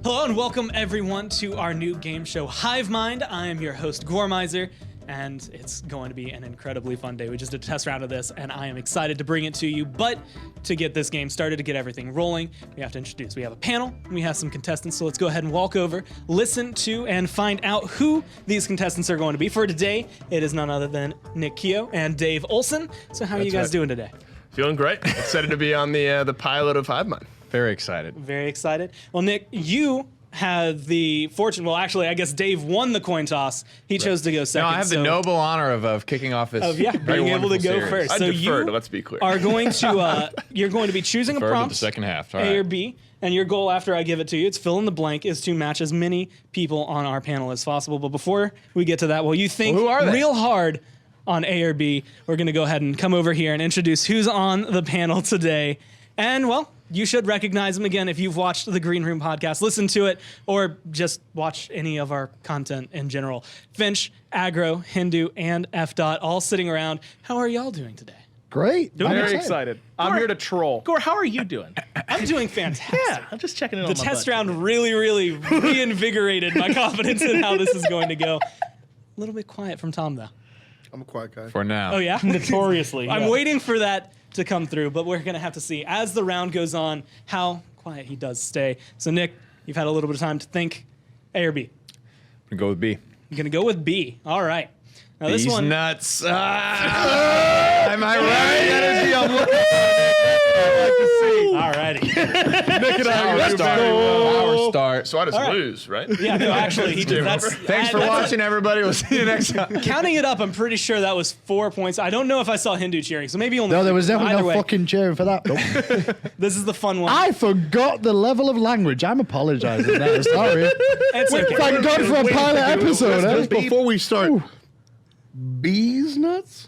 Hello and welcome everyone to our new game show, Hivemind. I am your host, Gormizer, and it's going to be an incredibly fun day. We just did a test round of this, and I am excited to bring it to you. But to get this game started, to get everything rolling, we have to introduce. We have a panel, and we have some contestants, so let's go ahead and walk over, listen to, and find out who these contestants are going to be. For today, it is none other than Nick Keogh and Dave Olson. So how are you guys doing today? Feeling great. Excited to be on the pilot of Hivemind. Very excited. Very excited. Well, Nick, you had the fortune. Well, actually, I guess Dave won the coin toss. He chose to go second. No, I have the noble honor of kicking off this. Being able to go first. I So deferred, you let's be clear. are going to you're going to be choosing a prompt, the second half. All A right. or B, and your goal after I give it to you, it's fill in the blank, is to match as many people on our panel as possible. But before we get to that, well, you think who are they? real hard on A or B, we're going to go ahead and come over here and introduce who's on the panel today. And well, you should recognize them again if you've watched the Green Room podcast, listen to it, or just watch any of our content in general. Finch, Aggro, Hindu, and F. all sitting around. How are y'all doing today? Great. Very excited. I'm here to troll. Gore, how are you doing? I'm doing fantastic. Yeah, I'm just checking in on The my test bud. round really reinvigorated my confidence in how this is going to go. A little bit quiet from Tom, though. I'm a quiet guy. For now. Oh, yeah? Notoriously. I'm yeah. waiting for that to come through, but we're going to have to see as the round goes on how quiet he does stay. So, Nick, you've had a little bit of time to think. A or B? I'm going to go with B. You're going to go with B. All right. Now, this These one. nuts. Am I right? Energy, I'm looking Alrighty. Nick and I Power start. So I just right. lose, right? Yeah, no, actually, he did. That's, Thanks for watching, everybody. We'll see you next time. Counting it up, I'm pretty sure that was 4 points. I don't know if I saw Hindu cheering, so maybe only. No, there was definitely Either no way, fucking cheering for that. Nope. This is the fun one. I forgot the level of language. I'm apologizing there. Sorry. It's okay. Thank God for a pilot episode, eh? Just before we start, Bees nuts?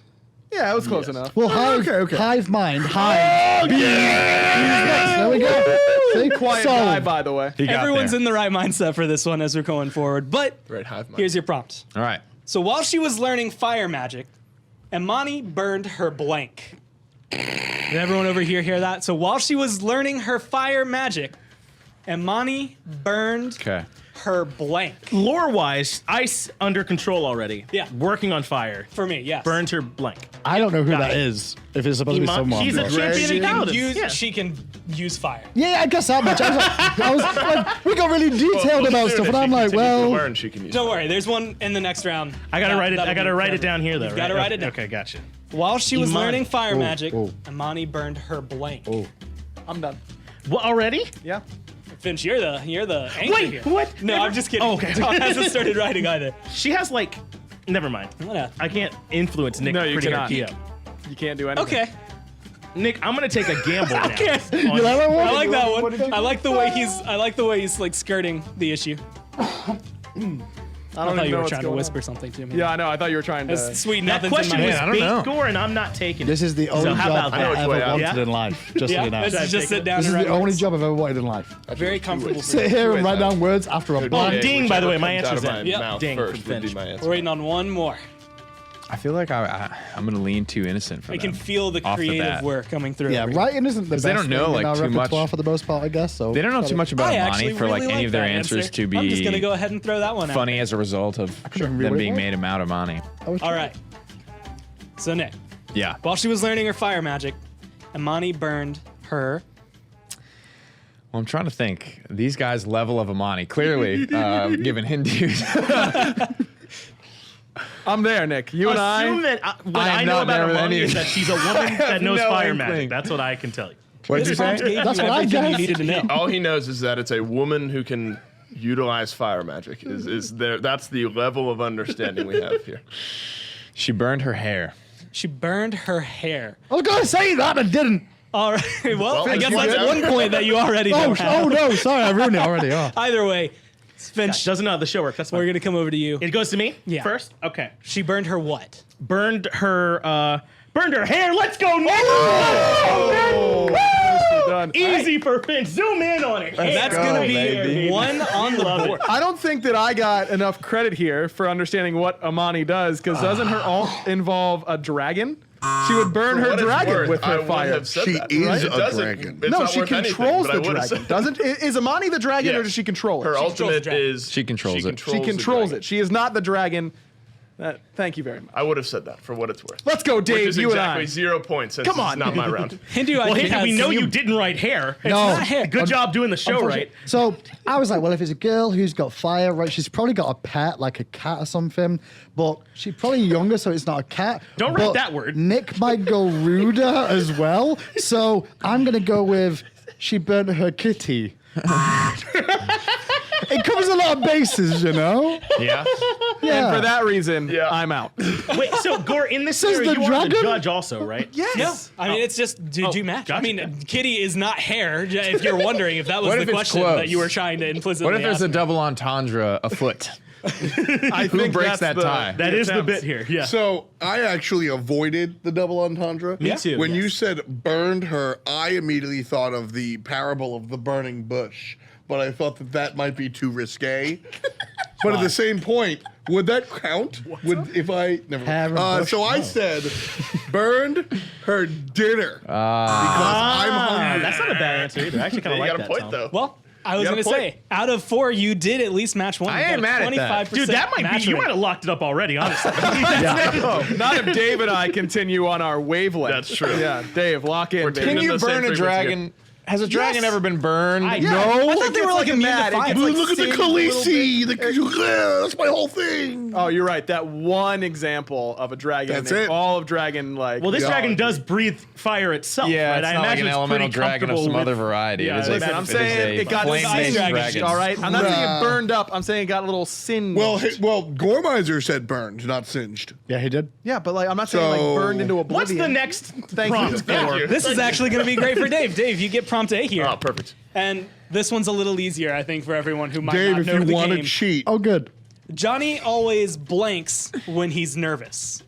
Yeah, it was close enough. Well, Hive Mind. Hive. Bees nuts. There we go. See? Quiet Solid. guy, by the way. He got Everyone's there. in the right mindset for this one as we're going forward. But right, Hivemind. here's your prompt. All right. So while she was learning fire magic, Imani burned her blank. Did everyone over here hear that? So while she was learning her fire magic, Imani burned Okay. her blank. Lore-wise, ice under control already. Yeah. Working on fire. For me, yes. Burned her blank. I don't know who Got that it. is. If it's supposed to be someone. She's a champion She in can, paladins. use, Yeah. she can use fire. Yeah, I guess that much. I was like, we got really detailed about stuff, and I'm like, well, learn, she can use Don't worry, there's one in the next round. I gotta write it. That'll I gotta be write it forever. down here, though. You've gotta right? write it down. Okay, gotcha. While she was Imani. learning fire magic, oh. Imani burned her blank. I'm done. What already? Yeah. Finch, you're the anchor Wait, here. what? No, I'm just kidding. Oh, okay. Tom hasn't started writing either. She has like. Never mind. What I can't influence Nick. No, you pretty cannot. Keogh. You can't do anything. Okay. Nick, I'm gonna take a gamble now. Okay. you like that one? I like that one. I like the way he's like skirting the issue. I I don't thought even you know were what's trying to going whisper on. something to me. Yeah, I know. I thought you were trying to. That's sweet. That Nothing's question in my was head. I don't know. bait gore, and I'm not taking it. this is the only how job about I that? ever way out. wanted Yeah. in life. Just so Yeah, you know. let's This just sit down is and the write only words. job I've ever wanted in life. Very comfortable. for Sit you. here and ways write out. down words after a Okay, blank. ding, by the way, my whichever comes answer's out of in. my Yep. mouth Ding first for would be Finch. my We're answer. waiting on one more. I feel like I'm going to lean too innocent for I them. can feel the off the creative bat. work coming through. Yeah, over here. writing isn't the best they don't know, thing like, in our too repertoire much. for the most part, I guess. So They don't know too much about I Imani actually for like really any of that their answers answer. to I'm just gonna be go ahead and throw that one out. funny as a result of couldn't read them what it being was. made about Imani. All right. So Nick, Yeah. while she was learning her fire magic, Imani burned her. Well, I'm trying to think. These guys' level of Imani, clearly, given Hindus. I'm there, Nick. You and Assume I. that what I am I know not about there with Imani any- is that she's a woman that knows no fire inkling. magic. That's what I can tell you. What did you This prompt say? gave That's you what I everything you guessed. needed to know. All he knows is that it's a woman who can utilize fire magic. Is there? That's the level of understanding we have here. She burned her hair. She burned her hair. I was gonna say that, I didn't. All right. Well, I Finch, guess you that's good? one point that you already Oh, don't have. oh no, sorry, I ruined it already. Oh. Either way, Finch, Doesn't know how the show works. That's we're fine. gonna come over to you. It goes to me Yeah. first. Okay. She burned her what? Burned her hair. Let's go, Nick! Done. Easy for Finch. Zoom in on it. That's go, gonna be baby. one on the board. I don't think that I got enough credit here for understanding what Imani does, because doesn't her ult involve a dragon? She would burn her What it's dragon worth, with I her would fire. have said She that. is It a doesn't- dragon. it's No, not she worth anything, controls but I the would've dragon, said- doesn't? Is Amani the dragon, or Yes. does she control it? Her controls the ultimate dragon. is She controls it. She the controls dragon. it. She is not the dragon. Thank you very much. I would have said that for what it's worth. Let's go, Which Dave. is You exactly and 0 points. Since Come this on. is not my round. Hindu, I Well, think hey, we has- know you didn't write hair. No. not hair. Good job doing the show right. So I was like, well, if it's a girl who's got fire, right, she's probably got a pet, like a cat or something, but she's probably younger, so it's not a cat. Don't write But that word. Nick might go ruder as well, so I'm going to go with she burnt her kitty. It covers a lot of bases, you know? Yeah. Yeah. for that reason, Yeah. I'm out. Wait, so Gore, in this Says scenario, the you are the dragon? judge also, right? Yes. No, I mean it's just did you match? I gotcha. mean, kitty is not hair. If you're wondering if that was What the if it's question close? that you were trying to implicitly What if there's ask a me. double entendre afoot? I Who think breaks that's that the- tie? That is the attempt. bit here. Yeah. So I actually avoided the double entendre. Me too, When you yes. said burned her, I immediately thought of the parable of the burning bush, but I thought that might be too risque. But at the same point, would that count? Would if I never? Hair and bush? So I said burned her dinner because I'm hungry. That's not a bad answer either. I actually kind You of like got a that. point Tom. though. Well, I was You got gonna a point. say, out of 4, you did at least match one. I You ain't got a mad at that. 25% Dude, that might be. match You rate. might have locked it up already, honestly. Not if Dave and I continue on our wavelength. That's true. Yeah, Dave, lock in. We're baby. Can in you the same burn a frequency dragon? Has a dragon Yes. ever been burned? No, I thought they were like a immune to mad. fire. It gets like Look at the singed a little Khaleesi. That's my whole thing. Oh, you're right. That one example of a dragon. That's and it. All of dragon, like. Well, this Yeah. dragon does breathe fire itself. Yeah, right? it's I not like imagine an it's elemental pretty dragon of some comfortable other with- variety. Yeah, it is listen, a, I'm it is saying a it got flame-based dragon. dragon. All right, I'm not saying Nah. it burned up. I'm saying it got a little singed. Well, Gormizer said burned, not singed. Yeah, he did. yeah, but like I'm not saying So- like burned into oblivion. What's the next Thank prompt? you. Thank you. This is actually going to be great for Dave. Dave, you get prompt A here. Oh, perfect. And this one's a little easier, I think, for everyone who might Dave, not if know you the want to game. cheat, Oh, good. Johnny always blanks when he's nervous.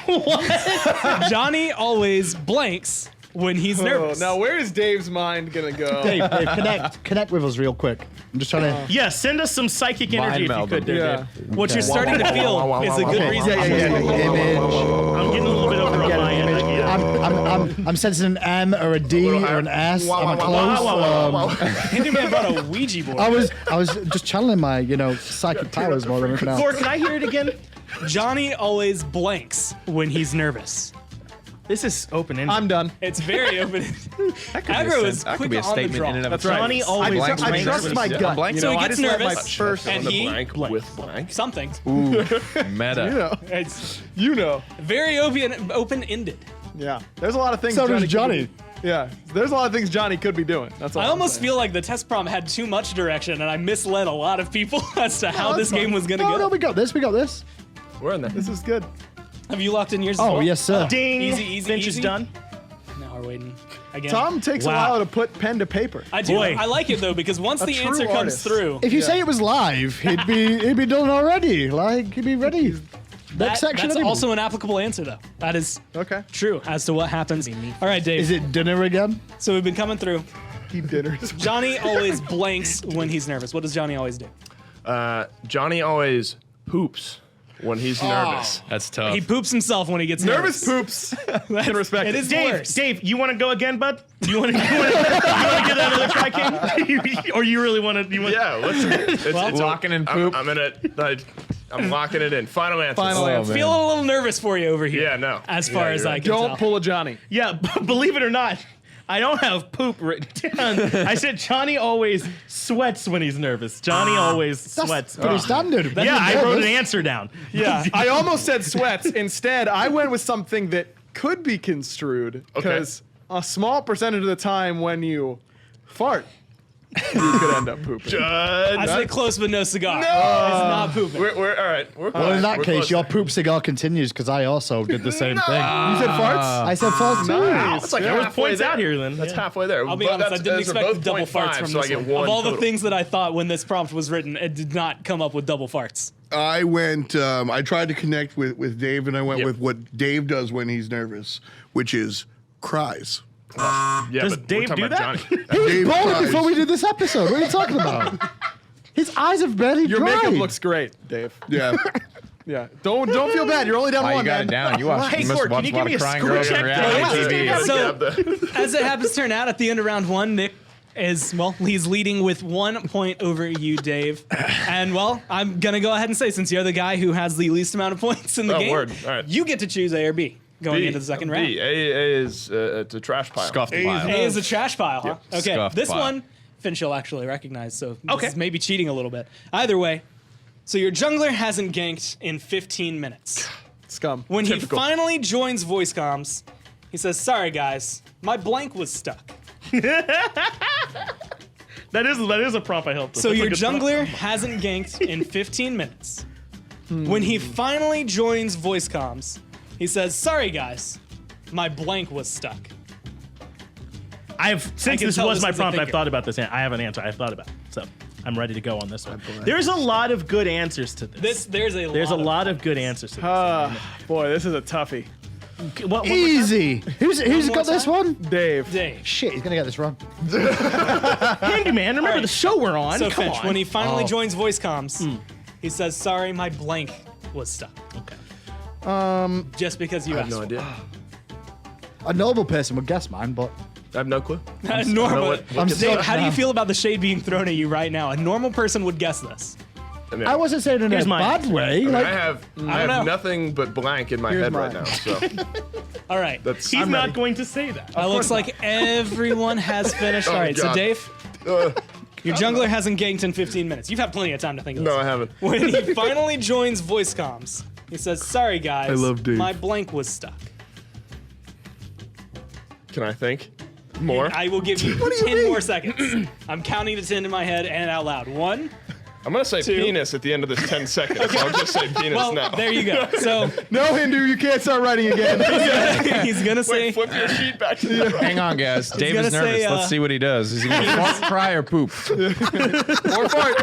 What? Johnny always blanks when he's Oh, nervous. now where is Dave's mind gonna go? Dave, connect with us real quick. I'm just trying to. Yeah, send us some psychic energy if you meld could, them. there, Yeah. Dave. What you're starting to feel is a good reason. Yeah, yeah, yeah. Image. I'm getting a little bit over on my end. Like, yeah. I'm sensing an M or a D or an S. I'm close. Hindu Man brought a Ouija board. I was just channeling my psychic powers more than anything else. Gore, can I hear it again? Johnny always blanks when he's nervous. This is open-ended. I'm done. It's very open. That could be a Aggro sen- is that quick could be a on the statement draw. in and of That's itself. right. Johnny always blank I blank trust my blank. gut. Blank. You So know, he I gets just let my nervous, first. and The he blank with blank. something. Meta. It's You know. very open-ended. Yeah. There's a lot of things. So does could Johnny. be- Yeah. There's a lot of things Johnny could be doing. That's all. I I'm almost saying. feel like the test prompt had too much direction, and I misled a lot of people as to how this game was going to No, go. no, we got this. We got this. We're in there. This is good. Have you locked in yours? as Oh well? yes, sir. Ding. Easy, Finch easy. is done. Now we're waiting again. Tom takes a Wow. while to put pen to paper. I do. Boy. I like it though because once A the true answer comes artist. through, If you say it was live, he'd be done already. Like he'd be ready. Next section. that's anyway. also an applicable answer though. That is Okay. true as to what happens. All right, Dave. Is it dinner again? So we've been coming through. Eat dinners. Johnny always blanks when he's nervous. What does Johnny always do? Johnny always poops when he's nervous. That's tough. He poops himself when he gets Nervous nervous. poops. Can respect It it. is Dave, worse. Dave, you want to go again, bud? You want to give that another try, King? Or you really want to? You want? Yeah, it's Locking in poop. I'm locking it in. Final answer. Final Oh, answer. man. Feel a little nervous for you over here. Yeah, no. As far Yeah, as you're I right. can Don't tell. pull a Johnny. Yeah, believe it or not, I don't have poop written down. I said Johnny always sweats when he's nervous. Johnny always That's sweats. pretty standard. Yeah, I wrote an Nervous. answer down. Yeah. I almost said sweats. Instead, I went with something that could be construed because a small percentage of the time when you fart, you could end up pooping. I said close but no cigar. It's not pooping. We're all right. We're close. Well, in that We're case, close. your poop cigar continues because I also did the same thing. You said farts? I said farts too. That's like There was halfway points there. out here then. That's Yeah. halfway there. I'll be But honest, I that's- didn't those are expect both double 0.5, farts from so this I get one. one Of all the total. things that I thought when this prompt was written, it did not come up with double farts. I went. I tried to connect with Dave, and I went Yep. with what Dave does when he's nervous, which is cries. Yeah, Does but we're Dave talking do about that? Johnny. Dave Bald cries. before we did this episode. What are you talking about? His eyes have barely Your dried. makeup looks great, Dave. Yeah. Yeah. Don't feel bad. You're only down Oh, you one. got man. it down. You watch. Hey, You must Gord, watch can a you lot give of me a crying score girls check? on reality Yeah. TV. So, as it happens to turn out, at the end of round 1, Nick is, well, he's leading with 1 point over you, Dave. And, well, I'm going to go ahead and say, since you're the guy who has the least amount of points in the Oh, game, word. All right. you get to choose A or B going B. into the second B. round. A is it's a trash pile. Scuffed A is pile. A is a trash pile, huh? Okay, Scuffed this pile. one, Finch will actually recognize, so this Okay. is maybe cheating a little bit. Either way, so your jungler hasn't ganked in 15 minutes. Scum. When Typical. he finally joins voice comms, he says, "Sorry guys, my blank was stuck." That is a prompt I helped with. So That's your a good prompt. jungler hasn't ganked in 15 minutes. When he finally joins voice comms, he says, "Sorry guys, my blank was stuck." Since can this tell was this my is a prompt, I've thinker. thought about this. I have an answer. I've thought about it. So I'm ready to go on this one. There's a lot of good answers to this. There's a lot of good answers to this. Boy, this is a toughie. What- Easy. Who's more got this time? one? Dave. Dave. Shit, he's gonna get this wrong. Handyman, remember the show we're on. So Come Finch, on. when he finally joins voice comms, he says, "Sorry, my blank was stuck." Okay. Just because you I have asked. no idea. A normal person would guess mine, but I have no clue. Normal. what- I'm Dave, stuck how do you now. feel about the shade being thrown at you right now? A normal person would guess this. I mean, I wasn't saying it in Here's a mine. bad way. I mean, Like, I have know. nothing but blank in my Here's head right mine. now. So All right. that's He's I'm not ready. going to say that. It looks like everyone has finished. All Oh, right, so God. Dave, your jungler hasn't ganked in 15 minutes. You've had plenty of time to think of this. No, I haven't. When he finally joins voice comms, he says, "Sorry guys, I love Dave. my blank was stuck." Can I think more? I will give you 10 more seconds. I'm counting to 10 in my head and out loud. 1. I'm gonna say Two. penis at the end of this 10 seconds. I'll just say penis Well, now. there you go. So No, Hindu, you can't start writing again. he's gonna say, Wait, flip your sheet back to the Hang on, guys. Dave gonna is nervous. say, Let's see what he does. Is he going to fart, cry, or poop? Or fart.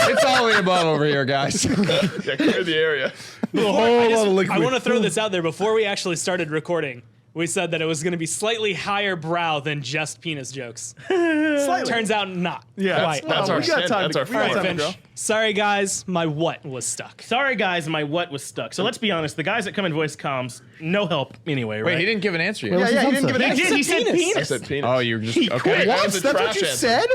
It's all the above over here, guys. Yeah, clear the area. A whole lot of liquid. I want to throw this out there. Before we actually started recording, we said that it was going to be slightly higher brow than just penis jokes. Turns out not. Yeah. Quite. That's we our got sin. time That's to- our we got All right, fault. time to Finch. Sorry, guys, my what was stuck. Sorry, guys, my what was stuck. So let's be honest. The guys that come in voice comms, no help anyway, right? Wait, he didn't give an answer yet. Well, Yeah, What's he his didn't give an answer? answer. He said penis. I said penis. Oh, you were just He okay. quit. That What? was a That's what trash you answer. said?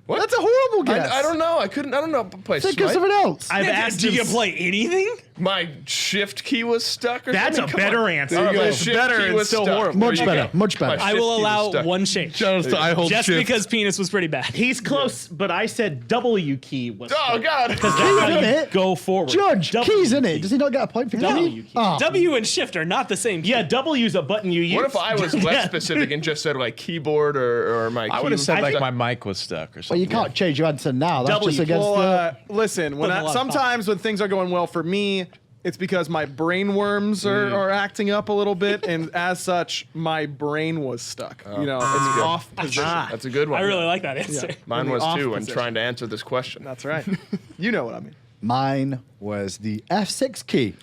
What? That's a horrible guess. I don't know. I don't know. Play think of Smite. something else. I've asked Do him. you play anything? My shift key was stuck or That's something? a Come better on. answer. Oh, There you my go. It's shift better key and was still stuck. horrible. Much There you better, go. much better. My I shift will key was allow stuck. one shake. Shout out to I hold Just shift. because penis was pretty bad. He's close, but I said W key was. Oh God! That's how in you it. go forward. Judge, W keys in key. it. Does he not get a point for W W? key. Ah. W and shift are not the same. Yeah, W's a button you use. What if I was less specific and just said like keyboard or my? I would have key? said I like think- my mic was stuck or Well, something. you can't change your answer now. That's W. just against Well, the. listen, when Putting a lot of sometimes when things are going well for me, it's because my brain worms are acting up a little bit, and as such, my brain was stuck. It's good. off position. That's a good one. I really like that answer. Mine in the was off too when position. trying to answer this question. That's right. You know what I mean. Mine was the F6 key.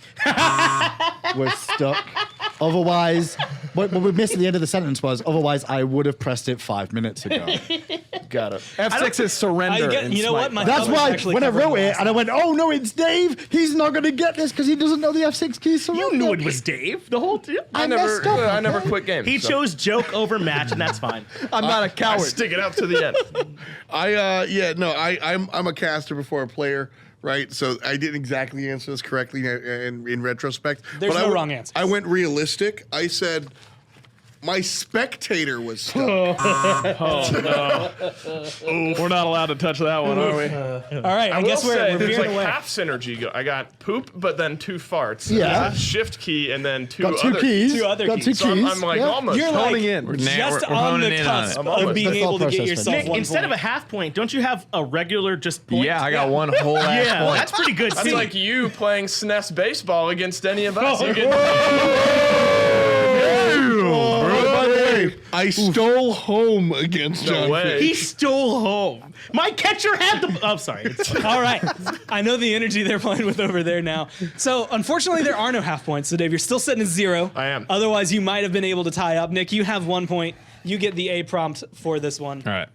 Was stuck. Otherwise, what we missed at the end of the sentence was, otherwise I would have pressed it 5 minutes ago. Got it. F6 is surrender. in You know Smite. what? My That's thumb was why actually when I covered in wrote it last and I went, oh no, it's Dave, he's not going to get this because he doesn't know the F6 key. You knew it was Dave the whole time. I messed up, I never okay? quit games. He so chose joke over match, and that's fine. I'm not a I coward. stick it out to the end. I'm a caster before a player, right? So I didn't exactly answer this correctly in retrospect. There's But no I wrong answers. I went realistic. I said my spectator was stuck. We're not allowed to touch that one, are we? All right, I will guess say we're there's veering like away. half synergy. I got poop, but then 2 farts. Yeah. There's a shift key and then two Got two other keys. Two other Got keys. two So keys. I'm like yeah. almost You're Holding like in. We're just we're on honing the in on cusp it. of being That's able all to get process, yourself Nick, one instead of a point. half point, don't you have a regular just point? Yeah, I got one whole ass Yeah, point. that's pretty good. That's too. like you playing SNES baseball against any of us. You get- By the way, I stole home against No John way. Fish. he stole home. My catcher had the. Oh, sorry. All right, I know the energy they're playing with over there now. So unfortunately, there are no half points. So Dave, you're still sitting at 0. I am. Otherwise, you might have been able to tie up. Nick, you have 1 point. You get the A prompt for this one. All right.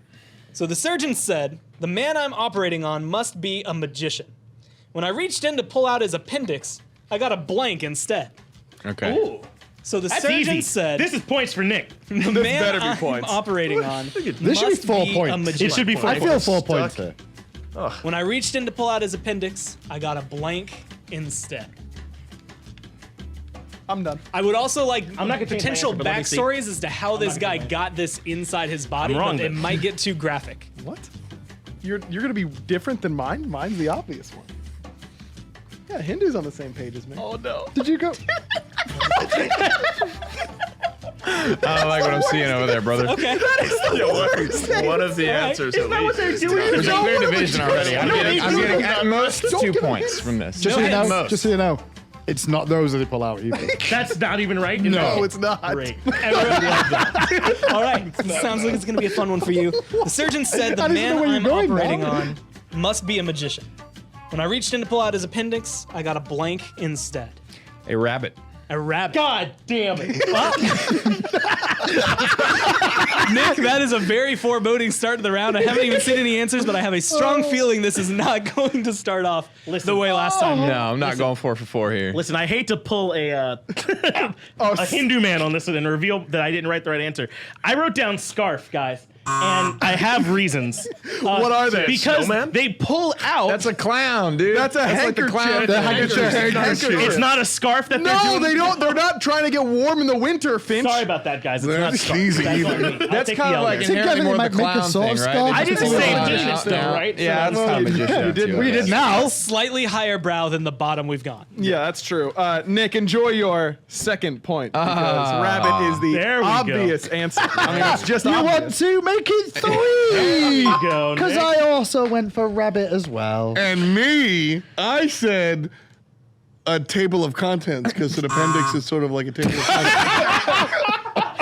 So the surgeon said, "The man I'm operating on must be a magician. When I reached in to pull out his appendix, I got a blank instead. Okay. Ooh. So the That's surgeon easy. said This is points for Nick. the man better be I'm points. operating on This should be must 4 be points. a magician. It should be 4 I points. feel 4 points here. When I reached in to pull out his appendix, I got a blank instead. I'm done. I would also like I'm not gonna change my potential answer, but let me see. backstories as to how this not guy gonna got this inside his body, I'm wrong but it then. might get too graphic. What? You're gonna be different than mine? Mine's the obvious one. Yeah, Hindu's on the same page as me. Oh no. Did you go? I don't like what I'm seeing over there, brother. Okay. One of the answers. Isn't that what they're doing? There's a clear No, division already. I'm getting at most 2 points from this. Just so you know, most. just so you know, it's not those that they pull out either. That's not even right. No, it's not. Great. Everyone loved that. All right. Sounds like it's going to be a fun one for you. The surgeon said the I don't even man know where I'm you're going operating now. on must be a magician. When I reached in to pull out his appendix, I got a blank instead. A rabbit. A rabbit. God damn it. Nick, that is a very foreboding start to the round. I haven't even seen any answers, but I have a strong feeling this is not going to start off the way last time. No, I'm not going 4 for 4 here. Listen, I hate to pull a Hindu man on this one and reveal that I didn't write the right answer. I wrote down scarf, guys. And I have reasons. What are they? Because Snowman? they pull out. That's a clown, dude. That's a like the handkerchief. clown. The handkerchief. it's not a scarf that they're No, doing. they don't. They're not trying to get warm in the winter, Finch. Sorry about that, guys. It's They're not a not scarf. cheesy That's either. on me. I'll That's take kind the of like L. Together inherently they more the might make a clown sword thing, scarf. right? I didn't say Yeah, penis, though, yeah. right? Yeah, that's kind of magician. You did. too, We I did guess. now. Slightly higher brow than the bottom we've gone. Yeah, that's true. Nick, enjoy your second point because rabbit is There the we obvious answer. I mean, it's just You want obvious. to make it 3? Go, Because Nick. I also went for rabbit as well. And me, I said a table of contents because an appendix is sort of like a table of contents.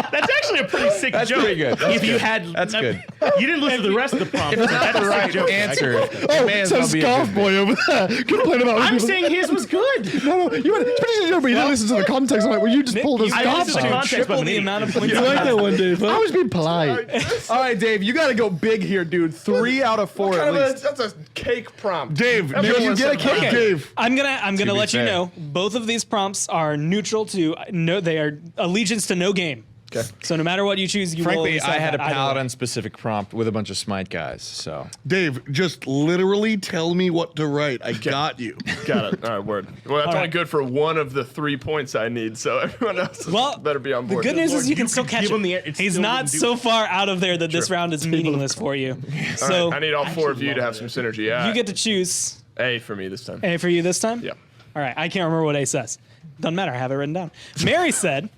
That's actually a pretty sick That's joke. pretty good. That's If you good. had, That's good. You didn't listen to the rest of the prompt. It's not That's the a sick right joke. answer. Oh, so Scarf Boy over there complain about I'm people. saying his was good. No, you went, especially but you didn't listen to the context. I'm like, well, you just pulled a you I scarf listened to out. context, triple but I'm an the idiot. amount of points. You like that one, Dave? I was being polite. All right, Dave, you got to go big here, dude. 3 out of 4 at least. That's a cake prompt. Dave, That's Nick, what you was get a said. kick, Dave. I'm gonna be let you fair. know both of these prompts are neutral to no. They are allegiance to no game. Okay. So no matter what you choose, you will Frankly, always I have had a that either way. paladin specific prompt with a bunch of smite guys, so. Dave, just literally tell me what to write. I got you. Got it. All right, word. Well, that's All only right. good for one of the 3 points I need, so everyone else Well, better be on The board. good news is you can you still could catch give him. him the- it He's still not wouldn't do so it. far out of there that this round is meaningless for you. All So right, I need all 4 of you to have some synergy. Yeah. you get to choose A for me this time. A for you this time. Yeah. All right. I can't remember what A says. Doesn't matter. I have it written down. Mary said,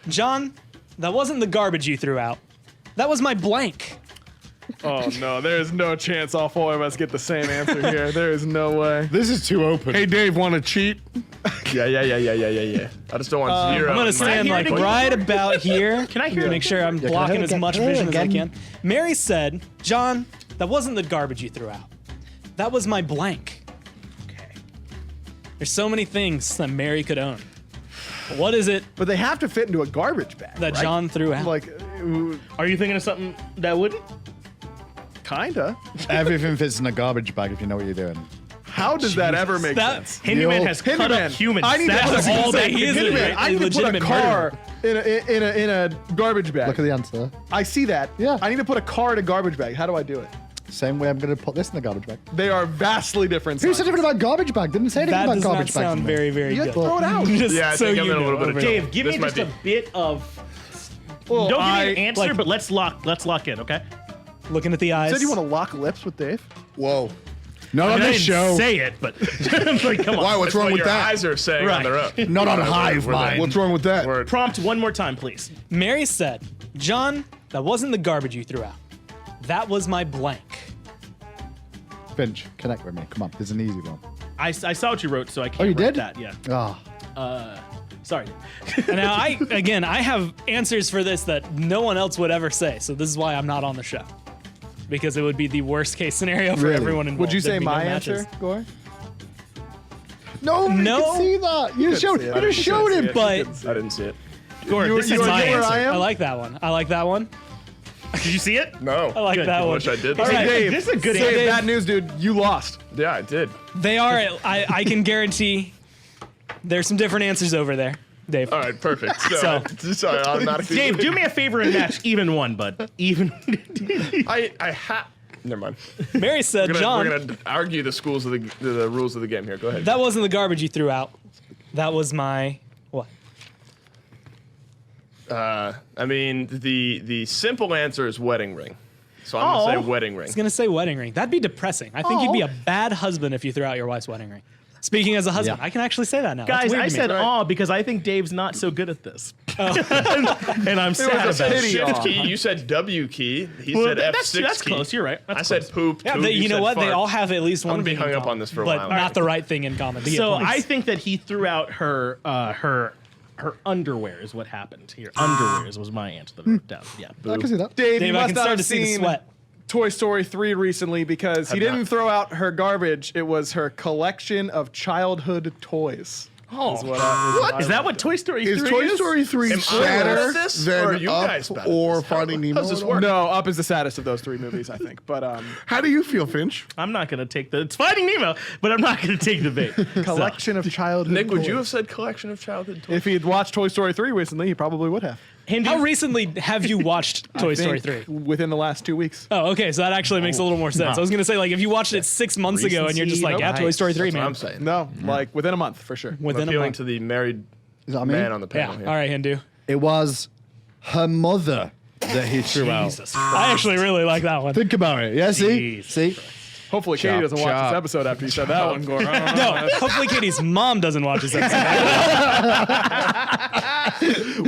"John, that wasn't the garbage you threw out. That was my blank." Oh, no. There's no chance all 4 of us get the same answer here. There is no way. This is too open. Hey, Dave, want to cheat? Yeah. I just don't want 0. I'm gonna stand hear like it again? right about here. Can I hear to it make sure I'm can I blocking hear it as again? much Can I hear vision it as I again? can? Mary said, "John, that wasn't the garbage you threw out. That was my blank." Okay. There's so many things that Mary could own. What is it But they have to fit into a garbage bag. that right? John threw out? Like, Are you thinking of something that wouldn't? kinda. Everything fits in a garbage bag if you know what you're doing. How does that ever make That- sense? Hindu man Yo, has Hindu cut man. up humans. I need to That's put a- all that he is Hindu a- man, I a need to put a legitimate car in a garbage bag. Look at the answer. I see that. Yeah. I need to put a car in a garbage bag. How do I do it? Same way I'm going to put this in the garbage bag. They are vastly different. Who said sizes. anything about garbage bag? Didn't say anything that about does not garbage bag. sound to me. very, very You good. throw it out. Just Yeah, I so think I'm you in a little know. bit of Dave, give This me might just a be- bit of. Well, Don't give I me an answer, but let's lock in, okay? Looking at the eyes. said you want to lock lips with Dave. Whoa. Not I on mean, I this didn't show. say it, but like, come on. Why? What's That's wrong what with your that? eyes are saying on Right. their own. Not on We're Hive there. Mind. What's wrong with that? Word. Prompt one more time, please. Mary said, "John, that wasn't the garbage you threw out. That was my blank." Finch, connect with me. Come on, this is an easy one. I saw what you wrote, so I can't Oh, you write did? that. Yeah. Ah, Sorry. And now I have answers for this that no one else would ever say. So this is why I'm not on the show. Because it would be the worst case scenario for Really? everyone involved. Would you say There'd be no my matches. answer, Gore? no, No. you can see that. You showed. see it. You just showed him. But I didn't see it. Gord, this is you my are where answer. I am? I like that one. I like that one. Did you see it? No. I like Good. that I one. wish I did. All right. Dave, This is a good Dave, answer. bad news, dude. You lost. Yeah, I did. They are. I can guarantee There's some different answers over there, Dave. All right, perfect. So automatically. Dave, do me a favor and match even one, bud. Even. Never mind. Mary said, John. We're gonna argue the rules of the game here. Go ahead. That wasn't the garbage you threw out. That was my what? I mean, the simple answer is wedding ring. So I'm gonna say wedding ring. I was gonna say wedding ring. That'd be depressing. I think you'd be a bad husband if you threw out your wife's wedding ring. Speaking as a husband, I can actually say that now. That's Guys, weird I to me. said aw because I think Dave's not so good at this. And I'm sad I about said it. shift key. You said W key. He said F6 That's key. close. You're right. That's I said close. poop. Yeah, too. you know said what? They fart. all have at least one gonna be thing hung in up common, on this for a but while. not the right thing in common. To get So points. I think that he threw out her underwear is what happened here. Underwear was my answer that I wrote down. Yeah. I can see that. Dave, Dave, you I must can not start have to see the seen sweat. Toy Story 3 recently because he didn't throw out her garbage. It was her collection of childhood toys. Oh, Is that what Toy Story 3 Is Toy Story 3 Am I sadder bad at this, or are than you guys Up bad at or this? Finding Nemo? How's this at all? work? No, Up is the saddest of those 3 movies, I think. But How do you feel, Finch? I'm not going to take it's Finding Nemo, but I'm not going to take the bait. collection of childhood Nick, would toys. you have said collection of childhood toys? If he had watched Toy Story 3 recently, he probably would have. Hindu, How recently have you watched Toy Story 3? Within the last 2 weeks. Oh, okay, so that actually makes a little more sense. I was gonna say, like, if you watched it 6 months ago and you're just like, yeah, Toy Story 3, That's what man. I'm saying. No, like within a month for sure. Within a Appealing month. to the married Is that me? man on the Yeah. panel here. All right, Hindu. It was her mother that he threw out. I actually really like that one. Think about it. Yeah, see? Jeez. See? Hopefully Katie doesn't watch chop. this episode after you said that one, Gore. No, hopefully Katie's mom doesn't watch this episode.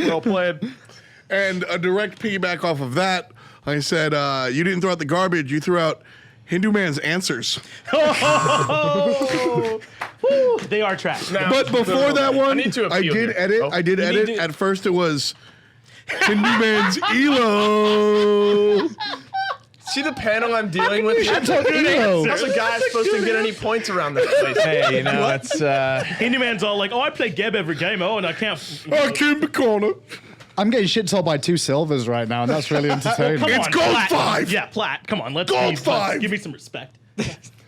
Well played. And a direct piggyback off of that, I said, you didn't throw out the garbage, you threw out Hindu Man's answers. they are trash. Now, But before that one, need to I appeal did here. edit. Oh. I did You need edit. to- At first, it was Hindu Man's Elo. See the panel I'm dealing with? How's Elo. a guy supposed to get any points around this place? Hey, you know, it's Hindu Man's all like, oh, I play Geb every game. Oh, and I can't. I came to corner. I'm getting shit told by 2 silvers right now, and that's really entertaining. Come It's on, gold Plat. 5. Yeah, Plat. Come on, let's Gold be- 5. Give me some respect.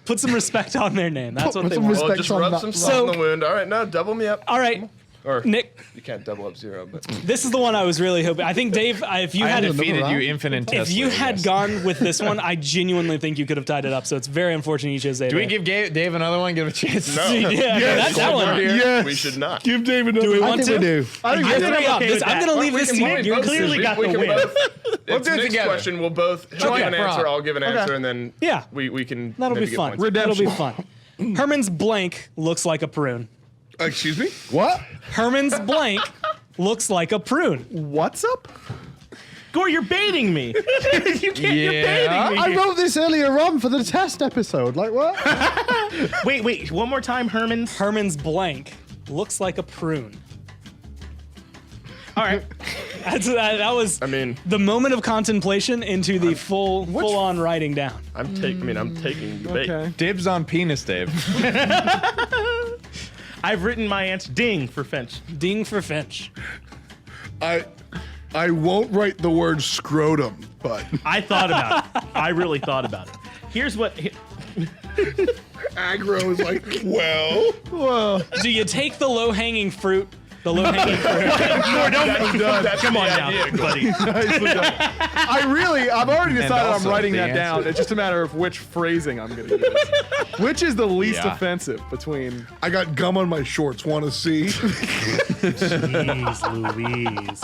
Put some respect on their name. That's what Put they some want. respect Well, just on rub that. some So- salt in the wound. All right, now double me up. All right, Or Nick, you can't double up 0, but this is the one I was really hoping. I think, Dave, if you I had defeated round. you infinitesimally. if you had gone with this one, I genuinely think you could have tied it up. So it's very unfortunate you chose Dave. Do we give Dave another one? Give a chance? no. Yeah, that's that one. Yes. We should not. Give David another. Do we I want think we to? do. I think I'm yes, gonna be I'm up. okay with I'm that. gonna leave We this can to both- you. both- clearly we- got we the can win. both- It's do it Nick's together. question. We'll both Do give it an prom. answer. I'll give an answer, and then Yeah. we can. That'll maybe be get fun. points. That'll be fun. Herman's blank looks like a prune. Excuse me? What? Herman's blank looks like a prune. What's up? Gore, you're baiting me. You're Yeah. baiting me. I wrote this earlier on for the test episode. Like, what? Wait, one more time, Herman's. Herman's blank looks like a prune. All right. That was I mean, the moment of contemplation into the full-on writing down. I'm taking the bait. Okay. Dibs on penis, Dave. I've written my answer. Ding for Finch. Ding for Finch. I won't write the word scrotum, but I thought about it. I really thought about it. Here's what. aggro is like, well, Do you take the low-hanging fruit? The low-hanging fruit. Come on now, buddy. I've already decided I'm also writing the that down. answer. It's just a matter of which phrasing I'm going to use. Which is the least Yeah. offensive between. I got gum on my shorts. Want to see? Jeez Louise.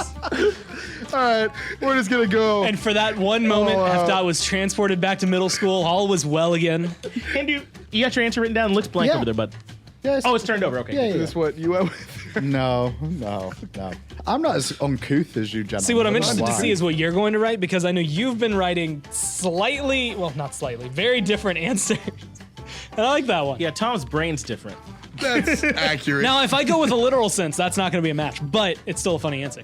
All right, we're just going to go. And for that one moment, F. was transported back to middle school. All was well again. Hindu, you got your answer written down. Looks blank Yeah. over there, bud. Yes. Oh, it's turned over. Okay. yeah, Is yeah. this what you went with? No. I'm not as uncouth as you, gentlemen. See, what I'm I don't know interested to why. see is what you're going to write, because I know you've been writing slightly, well, not slightly, very different answers. And I like that one. Yeah, Tom's brain's different. That's accurate. Now, if I go with a literal sense, that's not going to be a match, but it's still a funny answer.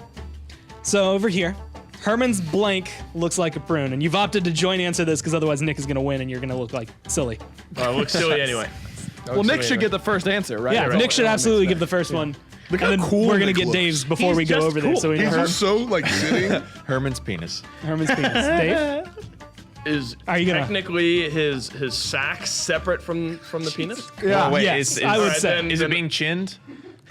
So over here, Herman's blank looks like a prune, and you've opted to join answer this because otherwise Nick is going to win and you're going to look like silly. It looks silly anyway. Well, Nick should get the first answer, right? Yeah, right. Nick should absolutely give the first one. Look And how then cool we're going to Nick get looks. Dave's before He's we go just over there. cool. So we He's know just so like sitting. Herman's penis. Herman's penis. Dave? Is Are you gonna- technically his sack separate from the penis? Yeah. Wait, Yes, is I would Alright, say. then- Is it being chinned?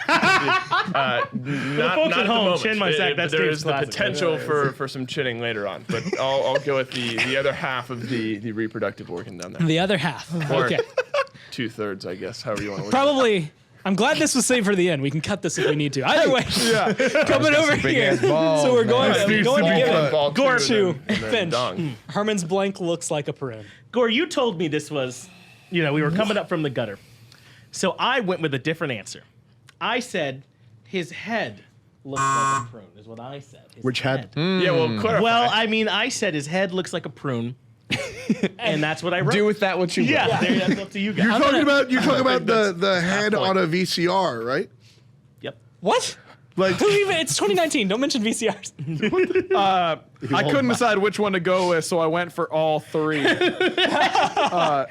Not, folks not at home, the moment. chin my sack, that's there Dave's is the classic. potential for some chinning later on, but I'll go with the other half of the reproductive organ down there. The other half. Or Okay. 2/3, I guess, however you want to look Probably. I'm glad this was saved for the end. We can cut this if we need to. Either way, coming over big here. ass balls, So we're going, man. we're going to Needs to give be it cut. Ball Gore two, and to then Finch. dong. Herman's blank looks like a prune. Gore, you told me this was, we were coming up from the gutter. So I went with a different answer. I said his head looks like a prune, is what I said. His Which head? Yeah, well, clarify. Well, I mean, I said his head looks like a prune, and that's what I wrote. Do with that what you will. yeah, that's up to you guys. You're talking about the head point. on a VCR, right? Yep. What? Like Who even? It's 2019. Don't mention VCRs. I couldn't decide which one to go with, so I went for all three. Well,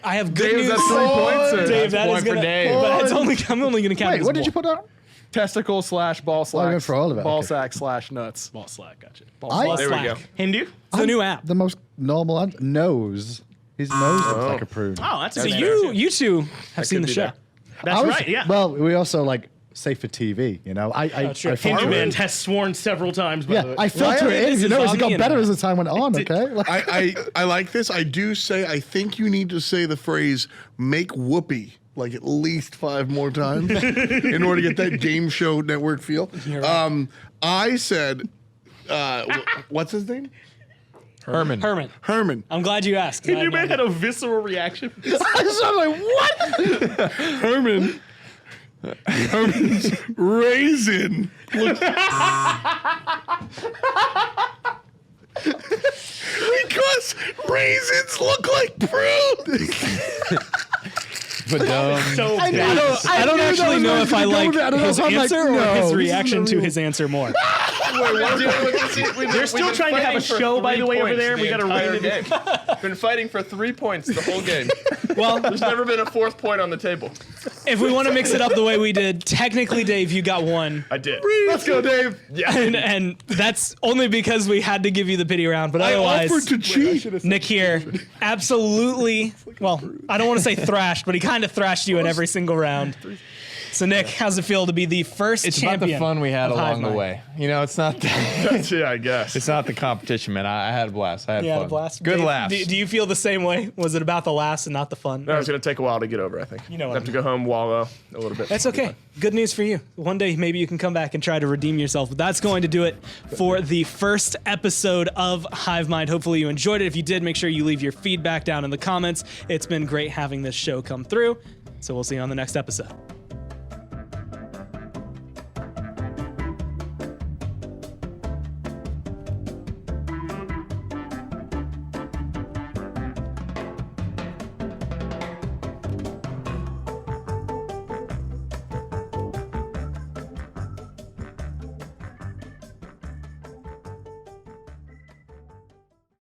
I have good Dave, news. that's 3 points. Or Dave, that Point is for gonna. Dave. But I'm only gonna count. Wait, it as what did you one. put down? testicle / ball slack. went for all of it, Ball okay. sack / nuts. Ball slack, gotcha. I, There we go. Hindu? It's a new app. the most normal answer. Nose. His nose looks like a prune. Oh, that's a So good you two have seen could the be show. there. That's I was- right, yeah. Well, we also like safe for TV. You know, I true. I Hindu filter Man it. has sworn several times, by the Yeah, way. I filter Why are it in. this You is notice on it got the better internet? as the time went on. Okay. Like, I like this. I do say I think you need to say the phrase "make whoopee" like at least 5 more times in order to get that game show network feel. I said, what's his name? Herman. Herman. I'm glad you asked. Hindu Man had a visceral reaction. I was like, what? Herman's raisin. Because raisins look like prunes. But So I bad. don't knew actually that know was if I gonna go like there. I don't know his if I'm like, answer or no, his this reaction isn't to real. his answer more. They're still trying to have a show, by the way, over there. We got to rein it in. Been fighting for 3 points the whole game. Well, There's never been a 4th point on the table. if we want to mix it up the way we did, technically, Dave, you got one. I did. Let's go, Dave. And that's only because we had to give you the pity round. But I otherwise, offered to cheat. Nick here absolutely, well, I don't want to say thrashed, but he kind of thrashed you in every single round. So, Nick, how's it feel to be the first it's about champion? the fun we had of along the Hivemind? way. You know, it's not Yeah, I guess. it's not the competition, man. I had a blast. I had You fun. had a blast. Good Dave, laughs. Do you feel the same way? Was it about the laughs and not the fun? No, it's going to take a while to get over, I think. You know what have I to mean. go home, wallow a little bit. That's okay. Good news for you. One day, maybe you can come back and try to redeem yourself. But that's going to do it for the first episode of Hivemind. Hopefully, you enjoyed it. If you did, make sure you leave your feedback down in the comments. It's been great having this show come through. So we'll see you on the next episode.